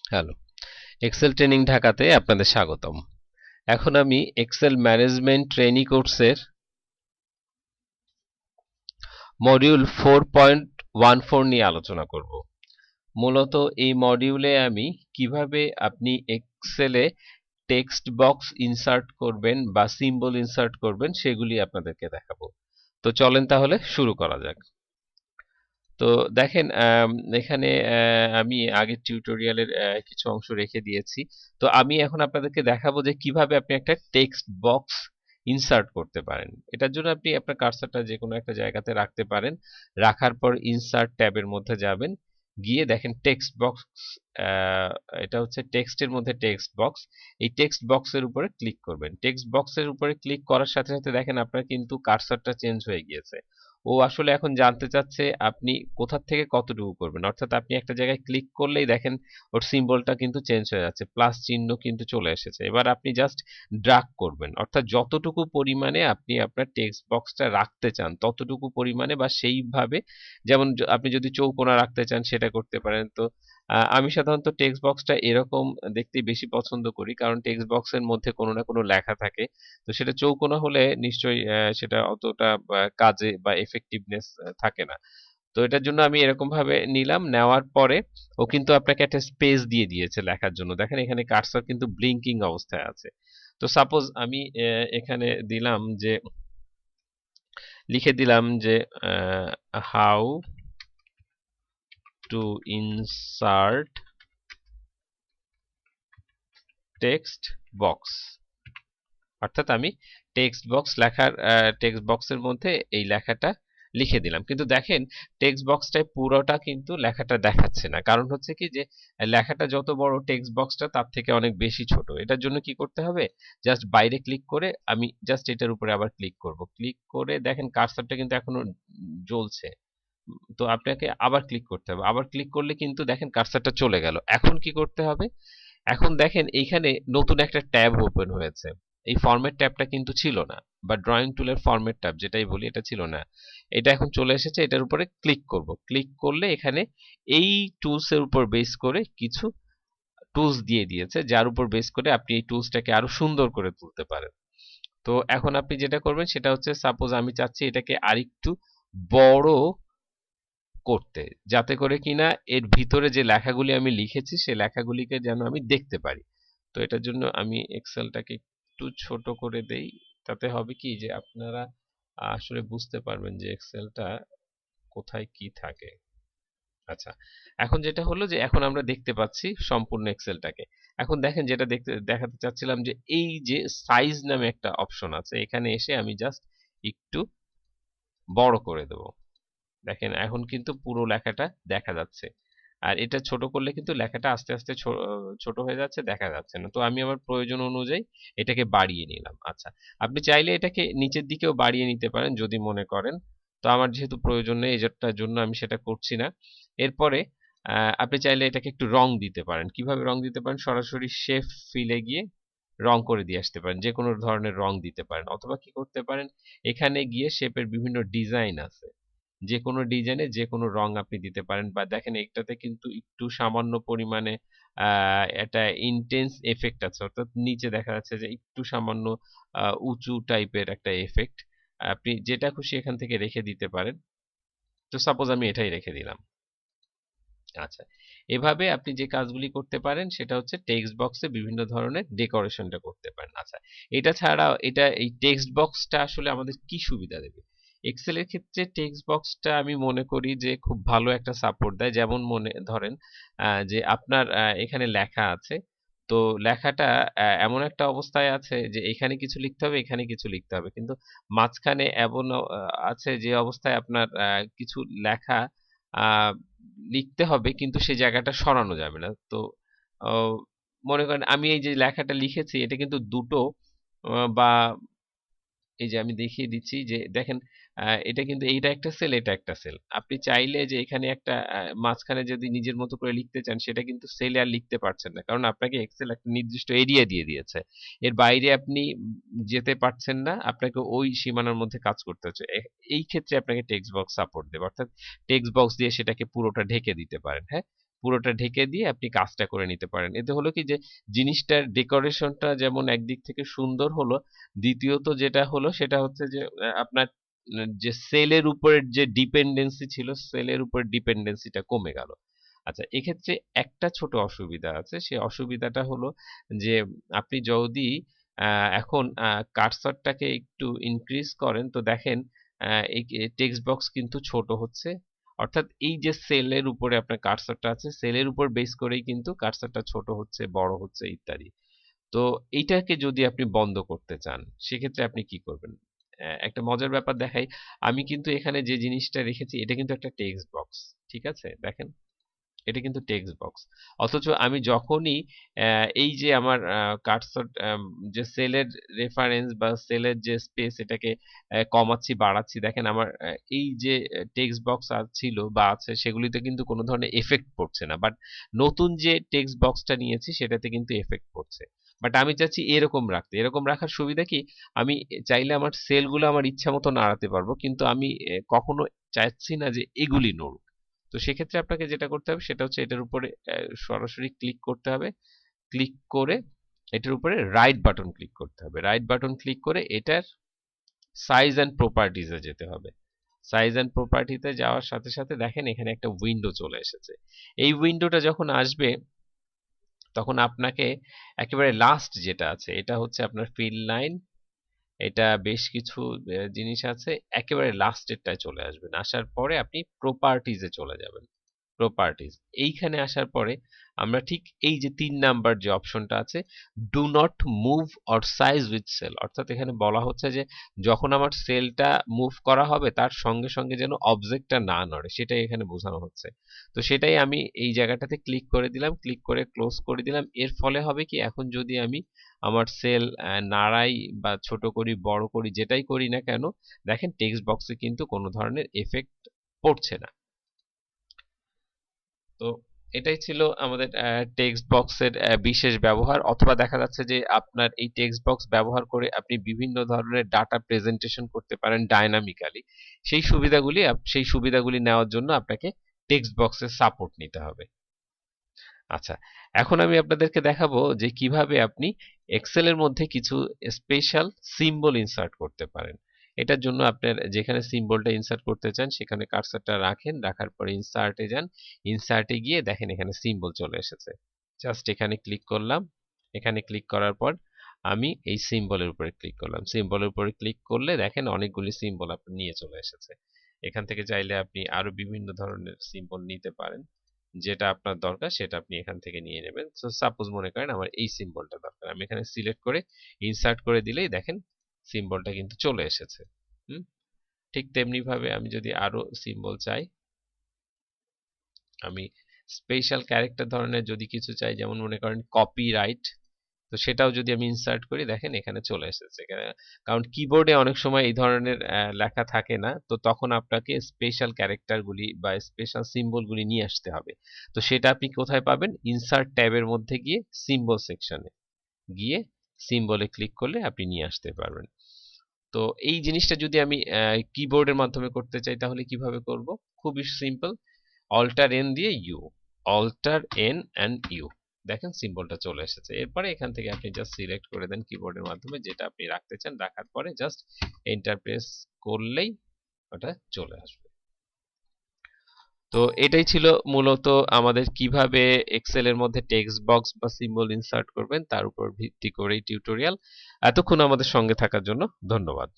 Hello, Excel training ঢাকাতে আপনাদের স্বাগতম। এখন আমি এক্সেল ম্যানেজমেন্ট ট্রেনি কোর্সের মডিউল 4.14 নিয়ে আলোচনা করব। মূলত এই মডিউলে আমি কিভাবে আপনি এক্সেলে টেক্সট বক্স ইনসার্ট করবেন বা সিম্বল ইনসার্ট করবেন সেগুলি আপনাদেরকে দেখাবো। তো চলেন তাহলে শুরু করা যাক। তো দেখেন, এখানে আমি আগের টিউটোরিয়ালের কিছু অংশ রেখে দিয়েছি। তো আমি এখন আপনাদেরকে দেখাবো যে কিভাবে আপনি একটা টেক্সট বক্স ইনসার্ট করতে পারেন। এটার জন্য আপনি আপনার কার্সারটা যে কোনো একটা জায়গাতে রাখতে পারেন। রাখার পর ইনসার্ট ট্যাবের মধ্যে যাবেন, গিয়ে দেখেন টেক্সট বক্স। এটা হচ্ছে টেক্সটের মধ্যে টেক্সট বক্স। এই টেক্সট বক্সের উপরে ক্লিক করবেন। টেক্সট বক্সের উপরে ক্লিক করার সাথে সাথে দেখেন আপনার কিন্তু কার্সারটা চেঞ্জ হয়ে গিয়েছে। ও আসলে এখন জানতে চাচ্ছে আপনি কোথা থেকে কতটুকু করবেন, অর্থাৎ আপনি একটা জায়গায় ক্লিক করলেই দেখেন ওর সিম্বলটা কিন্তু চেঞ্জ হয়ে যাচ্ছে, প্লাস চিহ্ন কিন্তু চলে এসেছে। এবার আপনি জাস্ট ড্রাগ করবেন, অর্থাৎ যতটুকু পরিমাণে আপনি আপনার টেক্সট বক্সটা রাখতে চান ততটুকু পরিমাণে বা সেইভাবে, যেমন আপনি যদি চৌকোনা রাখতে চান সেটা করতে পারেন। তো আমি সাধারণত টেক্সট বক্সটা এরকম দেখতে বেশি পছন্দ করি, কারণ টেক্সট বক্সের মধ্যে কোনো না কোনো লেখা থাকে। তো সেটা চৌকোনা হলে নিশ্চয়ই সেটা অতটা কাজে বা এফেক্টিভনেস থাকে না। তো এটার জন্য আমি এরকম ভাবে নিলাম, নেওয়ার পরে ও কিন্তু আপনাকে একটা স্পেস দিয়ে দিয়েছে লেখার জন্য। দেখেন এখানে কার্সর কিন্তু ব্লিঙ্কিং অবস্থায় আছে। তো সাপোজ আমি এখানে দিলাম যে, লিখে দিলাম যে how to insert text box, অর্থাৎ আমি টেক্সট বক্সের মধ্যে এই লেখাটা লিখে দিলাম। কিন্তু দেখেন টেক্সট বক্সটায় পুরোটা কিন্তু লেখাটা দেখাচ্ছে না, কারণ হচ্ছে কি যে লেখাটা যত বড় টেক্সট বক্সটা তার থেকে অনেক বেশি ছোট। এটার জন্য কি করতে হবে, জাস্ট বাইরে ক্লিক করে আমি জাস্ট এটার উপরে আবার ক্লিক করব। ক্লিক করে দেখেন কার্সরটা কিন্তু এখনো জ্বলছে। তো আপনাকে আবার ক্লিক করতে হবে। আবার ক্লিক করলে কিন্তু দেখেন কার্সরটা চলে গেল। এখন কি করতে হবে, এখন দেখেন এইখানে নতুন একটা ট্যাব ওপেন হয়েছে। এই ফরম্যাট ট্যাবটা কিন্তু ছিল না, বা ড্রয়িং টুলের ফরম্যাট ট্যাব যেটাই বলি এটা ছিল না। এটা এখন চলে এসেছে, এটার উপরে ক্লিক করব। ক্লিক করলে এখানে এই টুলস এর উপর বেস করে কিছু টুলস দিয়ে দিয়েছে, যার উপর বেস করে আপনি এই টুলসটাকে আরো সুন্দর করে তুলতে পারেন। তো এখন আপনি যেটা করবেন সেটা হচ্ছে, সাপোজ আমি চাচ্ছি এটাকে আরেকটু বড় করতে, যাতে করে কিনা এর ভিতরে যে লেখাগুলি আমি লিখেছি সে লেখাগুলিকে যেন আমি দেখতে পারি। তো এটার জন্য আমি এক্সেলটাকে একটু ছোট করে দেই। তাতে হবে কি যে আপনারা আসলে বুঝতে পারবেন যে এক্সেলটা কোথায় কি থাকে। আচ্ছা, এখন যেটা হলো যে এখন আমরা দেখতে পাচ্ছি সম্পূর্ণ এক্সেলটাকে। এখন দেখেন যেটা দেখাতে চাচ্ছিলাম যে এই যে সাইজ নামে একটা অপশন আছে, এখানে এসে আমি জাস্ট একটু বড় করে দেবো। দেখেন এখন কিন্তু পুরো লেখাটা দেখা যাচ্ছে। আর এটা ছোট করলে কিন্তু লেখাটা আস্তে আস্তে ছোট হয়ে যাচ্ছে, দেখা যাচ্ছে না। তো আমি আমার প্রয়োজন অনুযায়ী এটাকে বাড়িয়ে নিলাম। আচ্ছা, আপনি চাইলে এটাকে নিচের দিকেও বাড়িয়ে নিতে পারেন যদি মনে করেন। তো আমার যেহেতু প্রয়োজন নেই এটার জন্য আমি সেটা করছি না। এরপরে আপনি চাইলে এটাকে একটু রং দিতে পারেন। কিভাবে রং দিতে পারেন, সরাসরি শেপ ফিলে গিয়ে রং করে দিয়ে আসতে পারেন, যে কোনো ধরনের রং দিতে পারেন। অথবা কি করতে পারেন, এখানে গিয়ে শেপের বিভিন্ন ডিজাইন আছে, যে কোনো ডিজাইনে যে কোনো রং আপনি দিতে পারেন। বা দেখেন এটাতে কিন্তু একটু সামান্য পরিমাণে একটা ইন্টেন্স এফেক্ট আছে, অর্থাৎ নিচে দেখা যাচ্ছে যে একটু সামান্য উঁচু টাইপের একটা এফেক্ট। আপনি যেটা খুশি এখান থেকে রেখে দিতে পারেন। তো সাপোজ আমি এটাই রেখে দিলাম। আচ্ছা, এভাবে আপনি যে কাজগুলি করতে পারেন সেটা হচ্ছে টেক্সট বক্সে বিভিন্ন ধরনের ডেকোরেশনটা করতে পারেন। আচ্ছা, এটা ছাড়াও এই টেক্সট বক্সটা আসলে আমাদের কি সুবিধা দেবে, এক্সেলের ক্ষেত্রে টেক্সট বক্সটা আমি মনে করি যে খুব ভালো একটা সাপোর্ট দেয়। যেমন মনে ধরেন যে আপনার এখানে লেখা আছে। তো লেখাটা এমন একটা অবস্থায় আছে যে এখানে কিছু লিখতে হবে, এখানে কিছু লিখতে হবে, কিন্তু মাঝখানে এমন আছে যে অবস্থায় আপনার কিছু লেখা আহ লিখতে হবে কিন্তু সেই জায়গাটা সরানো যাবে না। তো আহ, মনে করেন আমি এই যে লেখাটা লিখেছি এটা কিন্তু দুটো বা এই যে আমি দেখিয়ে দিচ্ছি যে দেখেন এটা কিন্তু এইটা একটা সেল, এটা একটা সেল। আপনি চাইলে যে এখানে একটা মাঝখানে যদি নিজের মতো করে লিখতে চান সেটা কিন্তু সেলে আর লিখতে পারছেন না, কারণ আপনাকে এক্সেল একটা নির্দিষ্ট এরিয়া দিয়ে দিয়েছে। এর বাইরে আপনি যেতে পারছেন না, আপনাকে ওই সীমানার মধ্যে কাজ করতে হচ্ছে। এই ক্ষেত্রে আপনাকে টেক্সট বক্স সাপোর্ট দেবে, অর্থাৎ টেক্সট বক্স দিয়ে সেটাকে পুরোটা ঢেকে দিতে পারেন। হ্যাঁ, পুরোটা ঢেকে দিয়ে আপনি কাজটা করে নিতে পারেন। এতে হলো কি যে জিনিসটার ডেকোরেশনটা যেমন একদিক থেকে সুন্দর হলো, দ্বিতীয়ত যেটা হলো সেটা হচ্ছে যে আপনার যে সেলের উপরের যে ডিপেন্ডেন্সি ছিল, সেলের উপর ডিপেন্ডেন্সিটা কমে গেল। আচ্ছা, এক্ষেত্রে একটা ছোট অসুবিধা আছে। সেই অসুবিধাটা হলো যে আপনি যদি এখন কার্সরটাকে একটু ইনক্রিজ করেন তো দেখেন এই টেক্সট বক্স কিন্তু ছোট হচ্ছে। অর্থাৎ এই যে সেলের উপরে আপনার কার্সরটা আছে, সেলের উপর বেস করেই কিন্তু কার্সরটা ছোট হচ্ছে, বড় হচ্ছে ইত্যাদি। তো এইটাকে যদি আপনি বন্ধ করতে চান সেক্ষেত্রে আপনি কি করবেন? একটা মজার ব্যাপার দেখাই। আমি কিন্তু এখানে যে জিনিসটা রেখেছি এটা কিন্তু একটা টেক্সট বক্স। ঠিক আছে? দেখেন এটা কিন্তু টেক্সট বক্স। অথচ আমি যখনই এই যে আমার কার্সর যে সেলের রেফারেন্স বা সেলের যে স্পেস এটাকে কমাচ্ছি বাড়াচ্ছি দেখেন আমার এই যে টেক্সট বক্স ছিল বা আছে সেগুলিতে কিন্তু কোনো ধরনের এফেক্ট পড়ছে না, বাট নতুন যে টেক্সট বক্সটা নিয়েছি সেটাতে কিন্তু এফেক্ট পড়ছে। বাট আমি চাচ্ছি এরকম রাখতে। এরকম রাখার সুবিধা কি, আমি চাইলে আমার সেলগুলো আমার ইচ্ছা মতো নাড়াতে পারবো, কিন্তু আমি কখনো চাচ্ছি না যে এগুলি নড়ুক। তো সেক্ষেত্রে আপনাকে যেটা করতে হবে সেটা হচ্ছে এটার উপরে সরাসরি ক্লিক করতে হবে। ক্লিক করে এটার উপরে রাইট বাটন ক্লিক করতে হবে। রাইট বাটন ক্লিক করে এটার সাইজ অ্যান্ড প্রপার্টিজে যেতে হবে। সাইজ অ্যান্ড প্রপার্টিতে যাওয়ার সাথে সাথে দেখেন এখানে একটা উইন্ডো চলে এসেছে। এই উইন্ডোটা যখন আসবে তখন আপনাকে একেবারে লাস্ট যেটা আছে এটা হচ্ছে আপনার ফিল লাইন, এটা বেশ কিছু জিনিস আছে, একেবারে লাস্টেরটায় চলে আসবেন। আসার পরে আপনি প্রপার্টিজে চলে যাবেন। প্রপার্টিজ এইখানে আসার পরে আমরা ঠিক এই যে ৩ নাম্বার যে অপশনটা আছে, do not move or size with cell, অর্থাৎ এখানে বলা হচ্ছে যে যখন আমার সেলটা মুভ করা হবে তার সঙ্গে সঙ্গে যেন অবজেক্টটা না নড়ে, সেটাই এখানে বোঝানো হচ্ছে। তো সেটাই আমি এই জায়গাটাতে ক্লিক করে দিলাম, ক্লিক করে ক্লোজ করে দিলাম। এর ফলে হবে কি, এখন যদি আমি আমার সেল নাড়াই বা ছোট করি বড় করি যেটাই করি না কেন, দেখেন টেক্সট বক্সে কিন্তু কোনো ধরনের এফেক্ট পড়ছে না। তো এটাই ছিল আমাদের টেক্সট বক্সের বিশেষ ব্যবহার। অথবা দেখা যাচ্ছে যে আপনার এই টেক্সট বক্স ব্যবহার করে আপনি বিভিন্ন ধরনের ডাটা প্রেজেন্টেশন করতে পারেন ডায়নামিক্যালি। সেই সুবিধাগুলি নেওয়ার জন্য আপনাকে টেক্সট বক্সের সাপোর্ট নিতে হবে। আচ্ছা, এখন আমি আপনাদেরকে দেখাবো যে কিভাবে আপনি এক্সেলের মধ্যে কিছু স্পেশাল সিম্বল ইনসার্ট করতে পারেন। এটার জন্য আপনার যেখানে সিম্বলটা ইনসার্ট করতে চান সেখানে কার্সরটা রাখেন, রাখার পরে ইনসার্টে যান। ইনসার্টে গিয়ে দেখেন এখানে সিম্বল চলে এসেছে। জাস্ট এখানে ক্লিক করলাম। এখানে ক্লিক করার পর আমি এই সিম্বলের উপরে ক্লিক করলাম। সিম্বলের উপরে ক্লিক করলে দেখেন অনেকগুলি সিম্বল আপনার নিয়ে চলে এসেছে। এখান থেকে চাইলে আপনি আরো বিভিন্ন ধরনের সিম্বল নিতে পারেন, যেটা আপনার দরকার সেটা আপনি এখান থেকে নিয়ে নেবেন। সো সাপোজ মনে করেন আমার এই সিম্বলটা দরকার, আমি এখানে সিলেক্ট করে ইনসার্ট করে দিলেই দেখেন সিম্বলটা কিন্তু চলে এসেছে। হুম, ঠিক তেমনি ভাবে আমি যদি আরো সিম্বল চাই, আমি স্পেশাল ক্যারেক্টার ধরনের যদি কিছু চাই, যেমন মনে করেন কপিরাইট, তো সেটাও যদি আমি ইনসার্ট করি দেখেন এখানে চলে এসেছে। কারণ কিবোর্ডে অনেক সময় এই ধরনের লেখা থাকে না, তো তখন আপনাকে স্পেশাল ক্যারেক্টারগুলি বা স্পেশাল সিম্বলগুলি নিয়ে আসতে হবে। তো সেটা আপনি কোথায় পাবেন? ইনসার্ট ট্যাবের মধ্যে গিয়ে সিম্বল সেকশনে গিয়ে সিম্বলে ক্লিক করলে আপনি নিয়ে আসতে পারবেন। তো এই জিনিসটা যদি আমি কিবোর্ডের মাধ্যমে করতে চাই তাহলে কিভাবে করব? খুবই সিম্পল, অল্টার এন দিয়ে U, alter N and U, দেখেন সিম্বলটা চলে এসেছে। এরপরে এখান থেকে আপনি জাস্ট সিলেক্ট করে দেন কিবোর্ডের মাধ্যমে যেটা আপনি রাখতে চান, রাখার পরে জাস্ট এন্টার প্রেস করলেই ওটা চলে আসবে। তো এটাই ছিল মূলত আমাদের কিভাবে এক্সেল এর মধ্যে টেক্সট বক্স বা সিম্বল ইনসার্ট করবেন তার উপর ভিত্তি করে টিউটোরিয়াল। এতক্ষণ আমাদের সঙ্গে থাকার জন্য ধন্যবাদ।